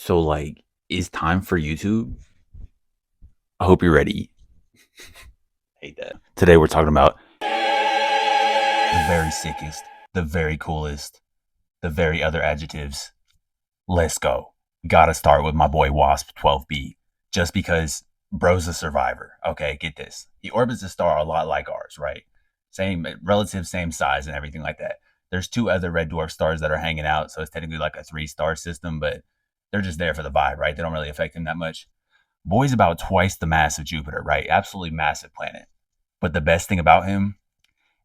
So, like, it's time for YouTube. I hope you're ready. Hate that. Today we're talking about the very sickest, the very coolest, the very other adjectives. Let's go. Gotta start with my boy Wasp 12B. Just because bro's a survivor. Okay, get this. He orbits a star a lot like ours, right? Same relative, same size and everything like that. There's two other red dwarf stars that are hanging out, so it's technically like a 3-star system, but they're just there for the vibe, right? They don't really affect him that much. Boy's about twice the mass of Jupiter, right? Absolutely massive planet. But the best thing about him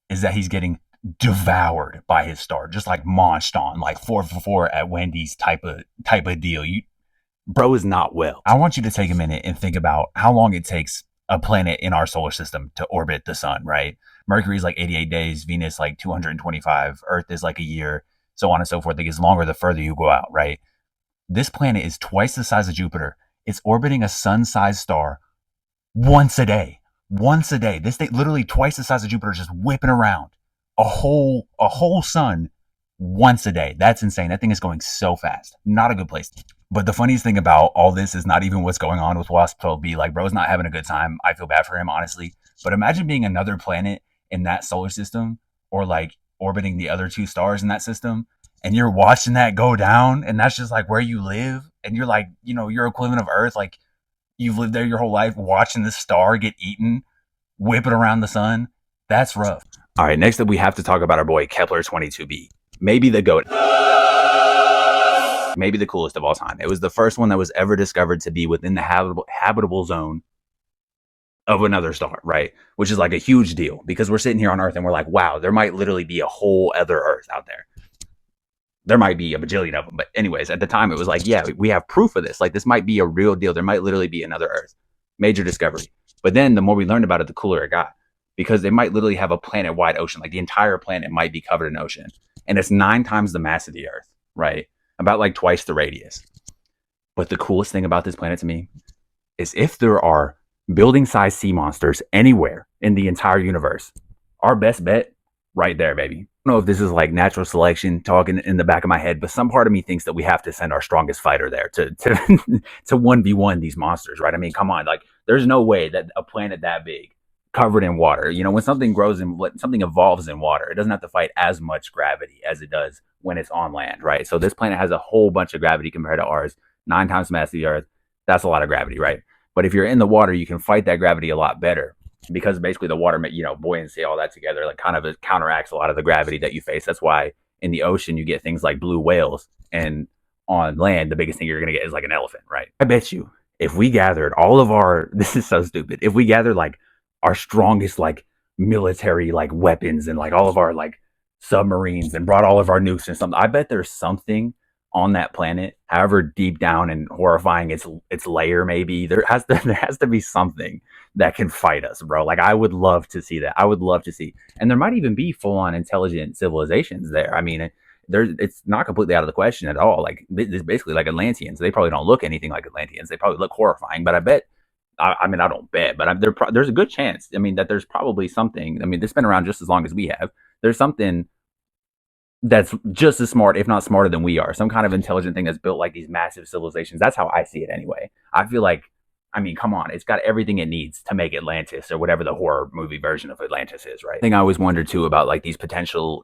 is that he's getting devoured by his star, just like maunched on, like 4 for 4 at Wendy's type of deal. Bro is not well. I want you to take a minute and think about how long it takes a planet in our solar system to orbit the sun, right? Mercury's like 88 days, Venus like 225, Earth is like a year, so on and so forth. It gets longer the further you go out, right? This planet is twice the size of Jupiter. It's orbiting a sun-sized star once a day. Once a day. This thing literally twice the size of Jupiter, just whipping around a whole sun once a day. That's insane. That thing is going so fast. Not a good place. But the funniest thing about all this is not even what's going on with Wasp 12B. Like, bro's not having a good time. I feel bad for him, honestly. But imagine being another planet in that solar system, or like orbiting the other two stars in that system, and you're watching that go down, and that's just like where you live, and you're like, you're equivalent of Earth. Like, you've lived there your whole life watching this star get eaten, whipping around the sun. That's rough. All right, next up we have to talk about our boy Kepler 22b. Maybe the GOAT. Maybe the coolest of all time. It was the first one that was ever discovered to be within the habitable zone of another star, right? Which is like a huge deal, because we're sitting here on Earth and we're like, wow, there might literally be a whole other Earth out there. There might be a bajillion of them. But anyways, at the time it was like, yeah, we have proof of this. Like, this might be a real deal. There might literally be another Earth. Major discovery. But then the more we learned about it, the cooler it got, because they might literally have a planet-wide ocean. Like, the entire planet might be covered in ocean. And it's 9 times the mass of the Earth, right? About like twice the radius. But the coolest thing about this planet to me is, if there are building-sized sea monsters anywhere in the entire universe, our best bet, right there, baby. I don't know if this is like natural selection talking in the back of my head, but some part of me thinks that we have to send our strongest fighter there to to 1v1 these monsters, right? I mean, come on, like, there's no way that a planet that big, covered in water, when something grows and something evolves in water, it doesn't have to fight as much gravity as it does when it's on land, right? So this planet has a whole bunch of gravity compared to ours, 9 times the mass of the Earth. That's a lot of gravity, right? But if you're in the water, you can fight that gravity a lot better, because basically the water, buoyancy, all that together, like, kind of counteracts a lot of the gravity that you face. That's why in the ocean you get things like blue whales, and on land the biggest thing you're gonna get is like an elephant, right? I bet you if we gathered all of our this is so stupid, if we gathered like our strongest like military like weapons and like all of our like submarines and brought all of our nukes and something, I bet there's something on that planet, however deep down and horrifying its layer may be, there has to be something that can fight us, bro. Like, I would love to see that. I would love to see, and there might even be full on intelligent civilizations there. I mean, it's not completely out of the question at all. Like, it's basically like Atlanteans. They probably don't look anything like Atlanteans. They probably look horrifying, but I bet. I mean, I don't bet, but there's a good chance. I mean, that there's probably something. I mean, it's been around just as long as we have. There's something that's just as smart, if not smarter than we are. Some kind of intelligent thing that's built like these massive civilizations. That's how I see it anyway. I feel like, I mean, come on, it's got everything it needs to make Atlantis, or whatever the horror movie version of Atlantis is, right? The thing I always wondered too about like these potential,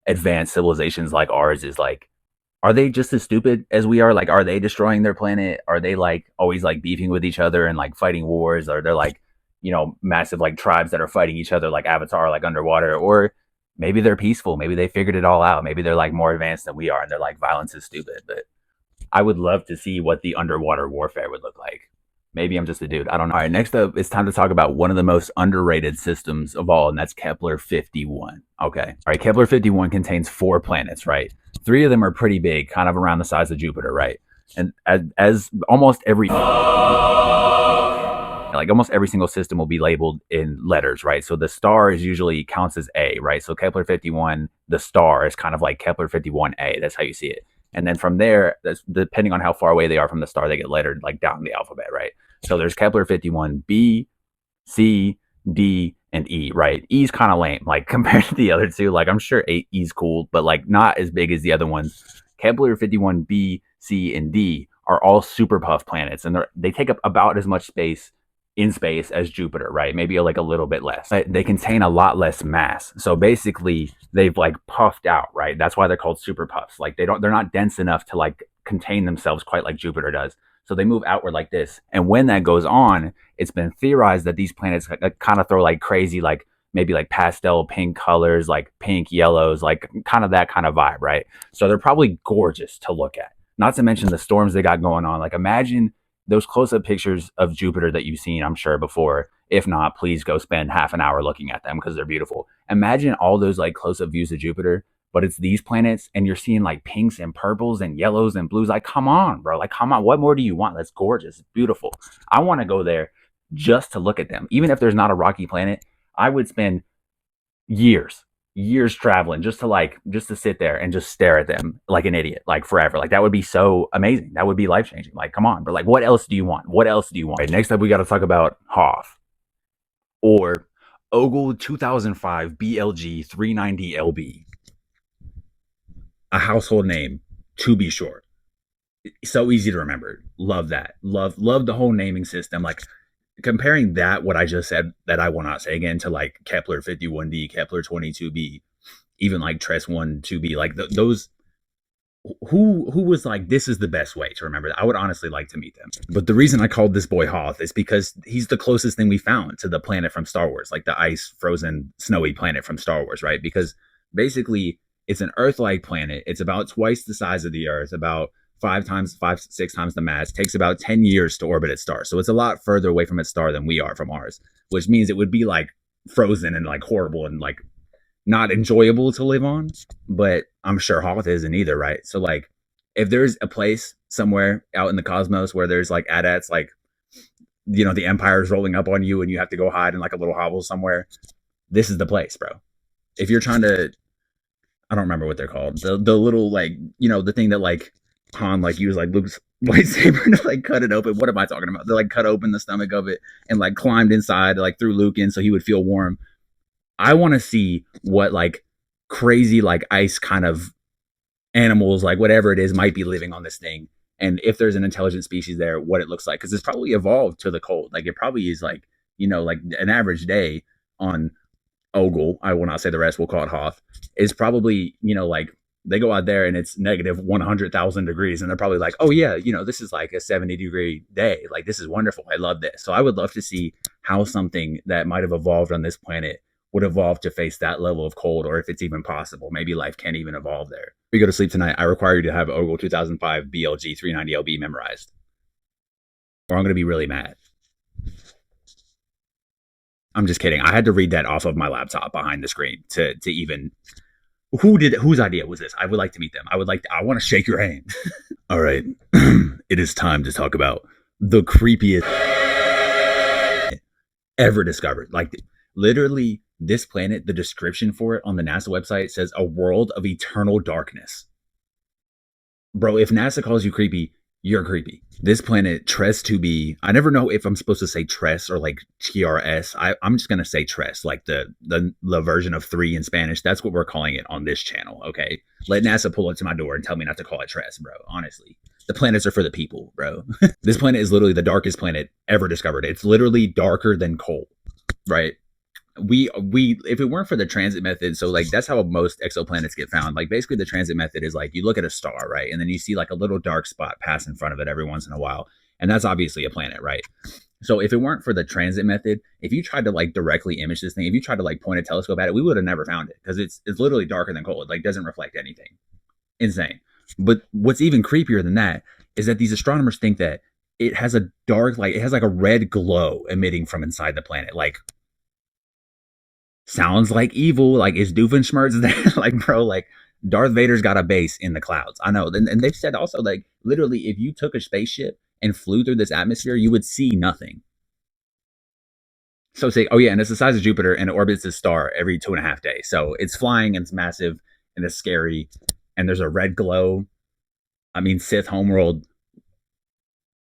advanced civilizations like ours is like, are they just as stupid as we are? Like, are they destroying their planet? Are they like always like beefing with each other and like fighting wars? Are they like, massive like tribes that are fighting each other like Avatar, like underwater? Or maybe they're peaceful. Maybe they figured it all out. Maybe they're like more advanced than we are, and they're like, violence is stupid. But I would love to see what the underwater warfare would look like. Maybe I'm just a dude. I don't know. All right, next up, it's time to talk about one of the most underrated systems of all, and that's Kepler 51. Okay. All right, Kepler 51 contains 4 planets, right? 3 of them are pretty big, kind of around the size of Jupiter, right? And as almost every single system will be labeled in letters, right? So the star is usually counts as A, right? So Kepler 51, the star is kind of like Kepler 51A. That's how you see it. And then from there, that's depending on how far away they are from the star, they get lettered like down the alphabet, right? So there's Kepler 51b, C, D, and E, right? E's kind of lame, like, compared to the other two. Like, I'm sure E's cool, but like not as big as the other ones. Kepler 51b, C, and D are all super puff planets, and they take up about as much space in space as Jupiter, right? Maybe like a little bit less. But they contain a lot less mass. So basically, they've like puffed out, right? That's why they're called super puffs. Like they're not dense enough to like contain themselves quite like Jupiter does. So they move outward like this. And when that goes on, it's been theorized that these planets kind of throw like crazy, like maybe like pastel pink colors, like pink, yellows, like kind of that kind of vibe, right? So they're probably gorgeous to look at. Not to mention the storms they got going on. Like imagine those close-up pictures of Jupiter that you've seen, I'm sure, before. If not, please go spend half an hour looking at them because they're beautiful. Imagine all those like close-up views of Jupiter, but it's these planets and you're seeing like pinks and purples and yellows and blues. Like, come on, bro. Like, come on. What more do you want? That's gorgeous. It's beautiful. I want to go there just to look at them. Even if there's not a rocky planet, I would spend years traveling just to sit there and just stare at them like an idiot, like forever. Like that would be so amazing. That would be life changing. Like, come on, but like, what else do you want? What else do you want? Right, next up, we got to talk about Hoth, or Ogle 2005 BLG 390 LB. A household name, to be sure. So easy to remember. Love that. Love the whole naming system. Like comparing that, what I just said, that I will not say again, to like Kepler 51b, Kepler 22b, even like TRES 1 2b, like those who was like, this is the best way to remember that. I would honestly like to meet them. But the reason I called this boy Hoth is because he's the closest thing we found to the planet from Star Wars, like the ice frozen snowy planet from Star Wars, right? Because basically it's an Earth-like planet. It's about twice the size of the Earth, about 6 times the mass. Takes about 10 years to orbit its star. So it's a lot further away from its star than we are from ours, which means it would be like frozen and like horrible and like not enjoyable to live on. But I'm sure Hoth isn't either, right? So like if there's a place somewhere out in the cosmos where there's like AT-ATs, like, you know, the Empire is rolling up on you and you have to go hide in like a little hovel somewhere, this is the place, bro. If you're trying to, I don't remember what they're called, the little, like, you know, the thing that like Han like used like Luke's lightsaber to like cut it open. What am I talking about? They like cut open the stomach of it and like climbed inside, like threw Luke in so he would feel warm. I want to see what like crazy like ice kind of animals, like whatever it is, might be living on this thing. And if there's an intelligent species there, what it looks like. Because it's probably evolved to the cold. Like it probably is like, you know, like an average day on Ogle, I will not say the rest, we'll call it Hoth, is probably, you know, like they go out there and it's negative 100,000 degrees. And they're probably like, oh yeah, you know, this is like a 70-degree day. Like this is wonderful. I love this. So I would love to see how something that might have evolved on this planet would evolve to face that level of cold, or if it's even possible. Maybe life can't even evolve there. If you go to sleep tonight, I require you to have Ogle 2005 BLG 390 LB memorized, or I'm going to be really mad. I'm just kidding. I had to read that off of my laptop behind the screen to even. Whose idea was this? I would like to meet them. I want to shake your hand. All right. It is time to talk about the creepiest ever discovered. Like literally, this planet, the description for it on the NASA website says a world of eternal darkness. Bro, if NASA calls you creepy, you're creepy. This planet, TRES 2b, I never know if I'm supposed to say TRES or like TRS. I'm just going to say TRES, like the version of 3 in Spanish. That's what we're calling it on this channel, okay? Let NASA pull up to my door and tell me not to call it TRES, bro. Honestly, the planets are for the people, bro. This planet is literally the darkest planet ever discovered. It's literally darker than coal, right? We if it weren't for the transit method, so like that's how most exoplanets get found. Like basically the transit method is like you look at a star, right, and then you see like a little dark spot pass in front of it every once in a while, and that's obviously a planet, right? So if it weren't for the transit method, if you tried to like directly image this thing, if you tried to like point a telescope at it, we would have never found it, because it's literally darker than coal. It like doesn't reflect anything. Insane. But what's even creepier than that is that these astronomers think that it has a dark, like it has like a red glow emitting from inside the planet. Like, sounds like evil. Like, is Doofenshmirtz there? Like, bro, like Darth Vader's got a base in the clouds. I know. And they've said also, like, literally, if you took a spaceship and flew through this atmosphere, you would see nothing. So say, oh yeah, and it's the size of Jupiter and it orbits this star every 2.5 days. So it's flying and it's massive and it's scary. And there's a red glow. I mean, Sith homeworld.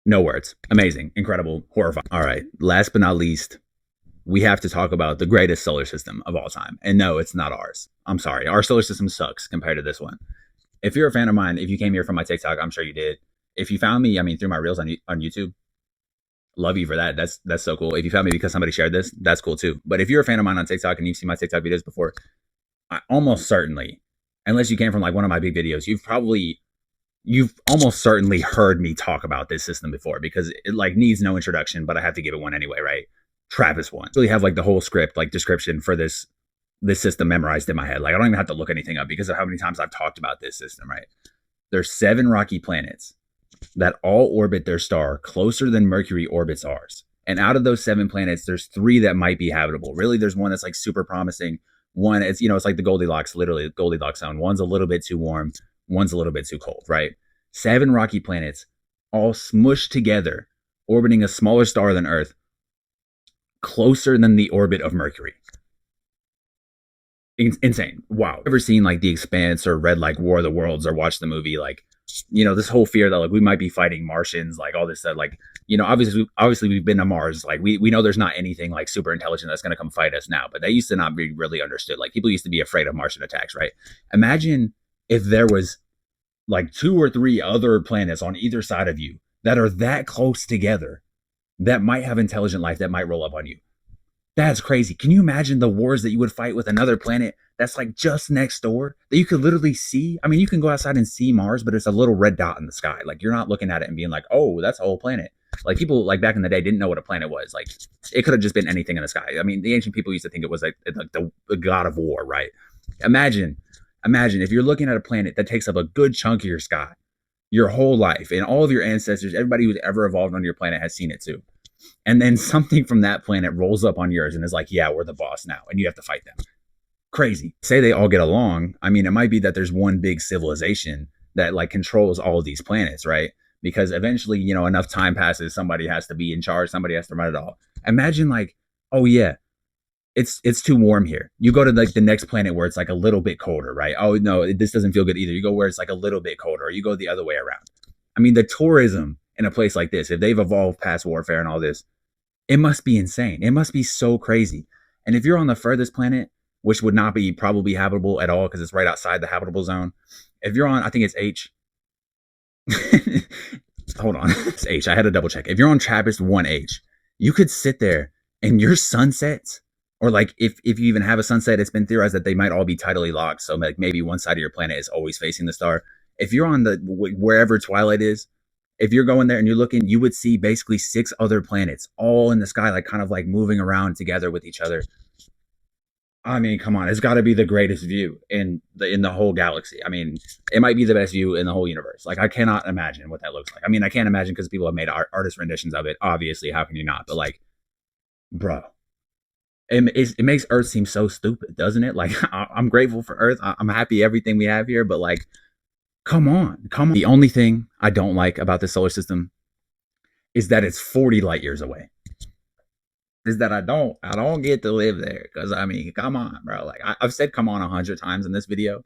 No words. Amazing. Incredible. Horrifying. All right. Last but not least, we have to talk about the greatest solar system of all time. And no, it's not ours. I'm sorry. Our solar system sucks compared to this one. If you're a fan of mine, if you came here from my TikTok, I'm sure you did. If you found me, I mean, through my reels on YouTube, love you for that. That's so cool. If you found me because somebody shared this, that's cool too. But if you're a fan of mine on TikTok and you've seen my TikTok videos before, I almost certainly, unless you came from like one of my big videos, you've almost certainly heard me talk about this system before because it like needs no introduction, but I have to give it one anyway, right? TRAPPIST-1. I really have like the whole script, like description for this system memorized in my head. Like I don't even have to look anything up because of how many times I've talked about this system, right? There's 7 rocky planets that all orbit their star closer than Mercury orbits ours. And out of those 7 planets, there's 3 that might be habitable. Really, there's one that's like super promising. One, it's, you know, it's like the Goldilocks, literally the Goldilocks zone. One's a little bit too warm, one's a little bit too cold, right? 7 rocky planets all smushed together, orbiting a smaller star than Earth, closer than the orbit of Mercury. Insane. Wow. Ever seen like The Expanse or read like War of the Worlds or watched the movie? Like, you know, this whole fear that like we might be fighting Martians, like all this stuff. Like, you know, obviously we've been to Mars. Like we know there's not anything like super intelligent that's going to come fight us now, but that used to not be really understood. Like people used to be afraid of Martian attacks, right? Imagine if there was like 2 or 3 other planets on either side of you that are that close together that might have intelligent life that might roll up on you. That's crazy. Can you imagine the wars that you would fight with another planet that's like just next door that you could literally see? I mean, you can go outside and see Mars, but it's a little red dot in the sky. Like you're not looking at it and being like, oh, that's a whole planet. Like people like back in the day didn't know what a planet was. Like it could have just been anything in the sky. I mean, the ancient people used to think it was like the god of war, right? Imagine if you're looking at a planet that takes up a good chunk of your sky, your whole life, and all of your ancestors, everybody who's ever evolved on your planet has seen it too. And then something from that planet rolls up on yours and is like, yeah, we're the boss now. And you have to fight them. Crazy. Say they all get along. I mean, it might be that there's one big civilization that like controls all of these planets, right? Because eventually, you know, enough time passes, somebody has to be in charge. Somebody has to run it all. Imagine like, oh yeah, it's too warm here. You go to like the next planet where it's like a little bit colder, right? Oh no, this doesn't feel good either. You go where it's like a little bit colder, or you go the other way around. I mean, the tourism in a place like this, if they've evolved past warfare and all this, it must be insane. It must be so crazy. And if you're on the furthest planet, which would not be probably habitable at all because it's right outside the habitable zone. If you're on, I think it's H. Hold on. It's H. I had to double check. If you're on TRAPPIST-1H, you could sit there and your sunsets, or like if you even have a sunset, it's been theorized that they might all be tidally locked. So like maybe one side of your planet is always facing the star. If you're on the wherever twilight is, if you're going there and you're looking, you would see basically 6 other planets all in the sky, like kind of like moving around together with each other. I mean, come on, it's got to be the greatest view in the whole galaxy. I mean, it might be the best view in the whole universe. Like, I cannot imagine what that looks like. I mean, I can't imagine because people have made artist renditions of it. Obviously, how can you not? But like, bro, it makes Earth seem so stupid, doesn't it? Like, I'm grateful for Earth. I'm happy everything we have here, but like, come on. The only thing I don't like about the solar system is that it's 40 light years away. Is that I don't get to live there. Cause I mean, come on, bro. Like I've said come on 100 times in this video,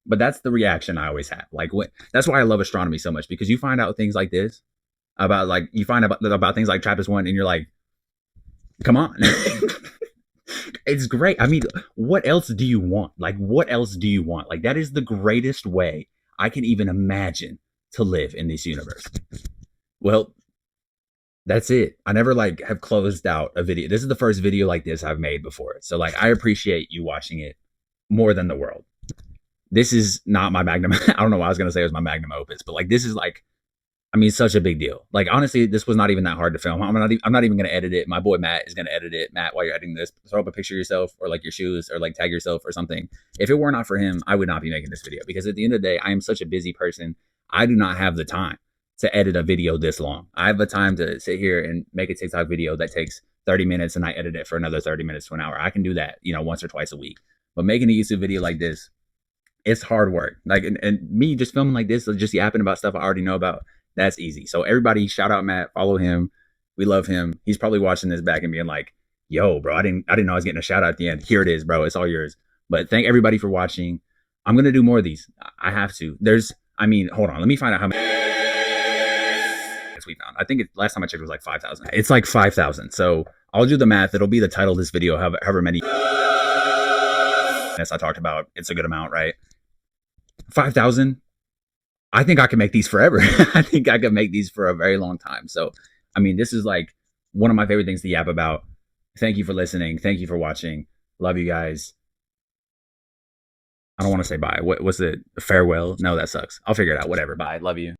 but that's the reaction I always have. Like that's why I love astronomy so much, because you find out things like this about like, you find about things like TRAPPIST-1 and you're like, come on. It's great. I mean, what else do you want? Like, what else do you want? Like, that is the greatest way I can even imagine to live in this universe. Well, that's it. I never like have closed out a video. This is the first video like this I've made before. So like, I appreciate you watching it more than the world. This is not my magnum. I don't know why I was going to say it was my magnum opus, but like, this is like, I mean, such a big deal. Like, honestly, this was not even that hard to film. I'm not even going to edit it. My boy Matt is going to edit it. Matt, while you're editing this, throw up a picture of yourself or like your shoes or like tag yourself or something. If it were not for him, I would not be making this video, because at the end of the day, I am such a busy person. I do not have the time to edit a video this long. I have the time to sit here and make a TikTok video that takes 30 minutes and I edit it for another 30 minutes to an hour. I can do that, you know, once or twice a week. But making a YouTube video like this, it's hard work. Like, and me just filming like this, just yapping about stuff I already know about, that's easy. So everybody shout out Matt, follow him. We love him. He's probably watching this back and being like, yo, bro, I didn't know I was getting a shout out at the end. Here it is, bro. It's all yours. But thank everybody for watching. I'm going to do more of these. I have to. Hold on. Let me find out how many we found. I think last time I checked it was like 5,000. It's like 5,000. So I'll do the math. It'll be the title of this video, however many minutes I talked about. It's a good amount, right? 5,000 I think I can make these forever. I think I could make these for a very long time. So, I mean, this is like one of my favorite things to yap about. Thank you for listening. Thank you for watching. Love you guys. I don't want to say bye. What's it? Farewell? No, that sucks. I'll figure it out. Whatever. Bye. Love you.